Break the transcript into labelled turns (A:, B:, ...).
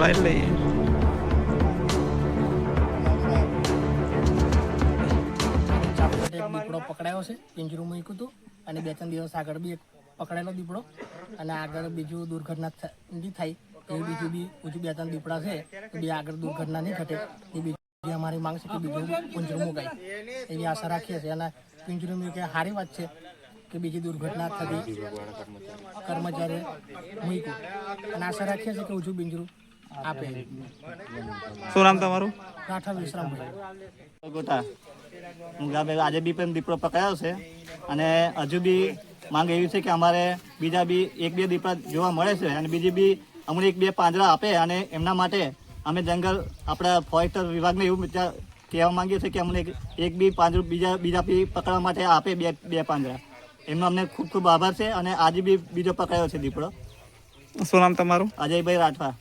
A: બોલાવી લઈએ.
B: દીપડો પકડાયો છે, પિંજરું મૂક્યું હતું અને 2-3 દિવસ આગળ બી એક પકડાયેલો દીપડો અને આગળ બીજું દુર્ઘટના નહીં થાય એ બીજું 2-3 દીપડા છે તો બી આગળ દુર્ઘટના નહીં ઘટે એ બીજી અમારી માંગ છે કે બીજું પિંજરું મુકાય એવી આશા રાખીએ છીએ. અને પિંજરું મૂકે સારી વાત છે કે બીજી દુર્ઘટના થતી કર્મચારીએ મૂક્યું અને આશા રાખીએ છીએ કે હજુ પિંજરું આપે.
A: શું નામ તમારું?
B: રાઠવા વિશ્રામભાઈ
C: ગોટા આજે બી પણ દીપડો પકડાયો છે અને હજુ બી માંગ એવી છે કે અમારે બીજા બી 1-2 દીપડા જોવા મળે છે અને બીજી બી અમને 1-2 પાંજરા આપે અને એમના માટે અમે જંગલ આપણા ફોરેસ્ટર વિભાગને એવું કહેવા માંગીએ છીએ કે અમને એક બી પાંજરું બીજા બી પકડવા માટે આપે 2 પાંજરા. એમનો અમને ખૂબ ખૂબ આભાર છે. અને આજે બી બીજો પકડાયો છે દીપડો.
A: શું નામ તમારું?
C: અજયભાઈ રાઠવા.